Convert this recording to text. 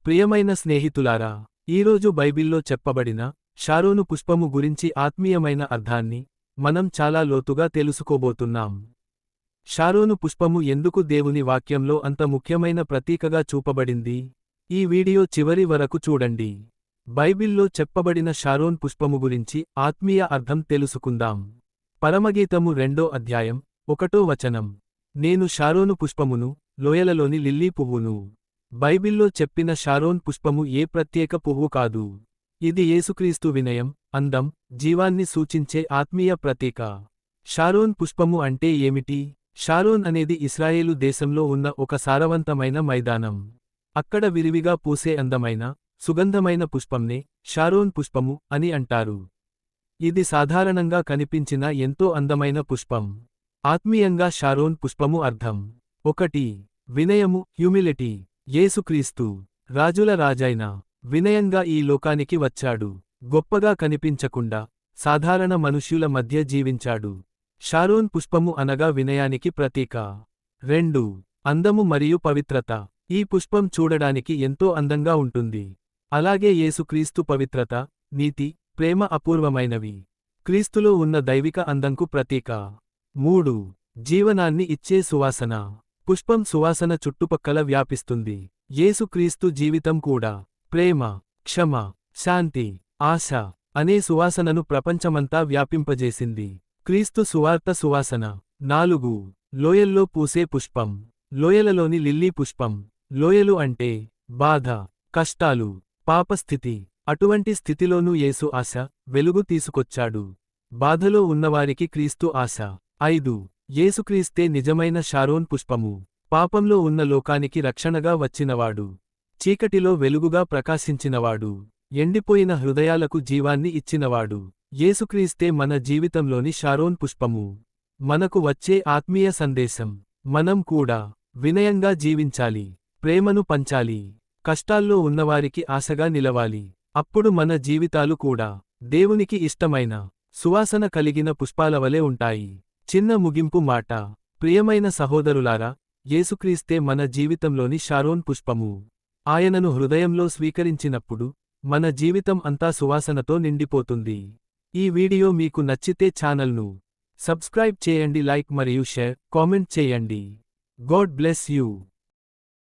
ప్రియమైన స్నేహితులారా, ఈరోజు బైబిల్లో చెప్పబడిన షారోను పుష్పము గురించి ఆత్మీయమైన అర్థాన్ని మనం చాలా లోతుగా తెలుసుకోబోతున్నాం. షారోను పుష్పము ఎందుకు దేవుని వాక్యంలో అంత ముఖ్యమైన ప్రతీకగా చూపబడింది? ఈ వీడియో చివరి వరకు చూడండి. బైబిల్లో చెప్పబడిన షారోన్ పుష్పము గురించి ఆత్మీయ అర్థం తెలుసుకుందాం. పరమగీతము 2వ అధ్యాయం 1వ వచనం. నేను షారోను పుష్పమును, లోయలలోని లిల్లీ పువ్వును. బైబిల్లో చెప్పిన షారోన్ పుష్పము ఏ ప్రత్యేక పువ్వు కాదు. ఇది యేసుక్రీస్తు వినయం, అందం, జీవాన్ని సూచించే ఆత్మీయ ప్రతీక. షారోన్ పుష్పము అంటే ఏమిటి? షారోన్ అనేది ఇశ్రాయేలు దేశంలో ఉన్న ఒక సారవంతమైన మైదానం. అక్కడ విరివిగా పూసే అందమైన, సుగంధమైన పుష్పంనే షారోన్ పుష్పము అని అంటారు. ఇది సాధారణంగా కనిపించిన ఎంతో అందమైన పుష్పం. ఆత్మీయంగా షారోన్ పుష్పము అర్థం: 1. వినయము, హ్యూమిలిటీ. యేసుక్రీస్తు, రాజుల రాజైన, వినయంగా ఈ లోకానికి వచ్చాడు. గొప్పగా కనిపించకుండా, సాధారణ మనుష్యుల మధ్య జీవించాడు. షారోన్ పుష్పము అనగా వినయానికి ప్రతీక. 2. అందము మరియు పవిత్రత. ఈ పుష్పం చూడడానికి ఎంతో అందంగా ఉంటుంది. అలాగే యేసుక్రీస్తు పవిత్రత, నీతి, ప్రేమ అపూర్వమైనవి. క్రీస్తులో ఉన్న దైవిక అందంకు ప్రతీక. 3. జీవనాన్ని ఇచ్చే సువాసన. పుష్పం సువాసన చుట్టుపక్కల వ్యాపిస్తుంది. యేసుక్రీస్తు జీవితం కూడా ప్రేమ, క్షమ, శాంతి, ఆశ అనే సువాసనను ప్రపంచమంతా వ్యాపింపజేసింది. క్రీస్తు సువార్త సువాసన. 4. లోయల్లో పూసే పుష్పం. లోయలలోని లిల్లీ పుష్పం. లోయలు అంటే బాధ, కష్టాలు, పాపస్థితి. అటువంటి స్థితిలోనూ యేసు ఆశ, వెలుగు తీసుకొచ్చాడు. బాధలో ఉన్నవారికి క్రీస్తు ఆశ. 5. యేసుక్రీస్తే నిజమైన షారోన్ పుష్పము. పాపంలో ఉన్న లోకానికి రక్షణగా వచ్చినవాడు. చీకటిలో వెలుగుగా ప్రకాశించినవాడు. ఎండిపోయిన హృదయాలకు జీవాన్ని ఇచ్చినవాడు. యేసుక్రీస్తే మన జీవితంలోని షారోన్ పుష్పము. మనకు వచ్చే ఆత్మీయ సందేశం: మనం కూడా వినయంగా జీవించాలి, ప్రేమను పంచాలి, కష్టాల్లో ఉన్నవారికి ఆశగా నిలవాలి. అప్పుడు మన జీవితాలు కూడా దేవునికి ఇష్టమైన, సువాసన కలిగిన పుష్పాలవలే ఉంటాయి. చిన్న ముగింపు మాట: ప్రియమైన సహోదరులారా, యేసుక్రీస్తే మన జీవితంలోని షారోన్ పుష్పము. ఆయనను హృదయంలో స్వీకరించినప్పుడు మన జీవితం అంతా సువాసనతో నిండిపోతుంది. ఈ వీడియో మీకు నచ్చితే ఛానల్ను సబ్స్క్రైబ్ చేయండి, లైక్ మరియు షేర్, కామెంట్ చేయండి. God bless you.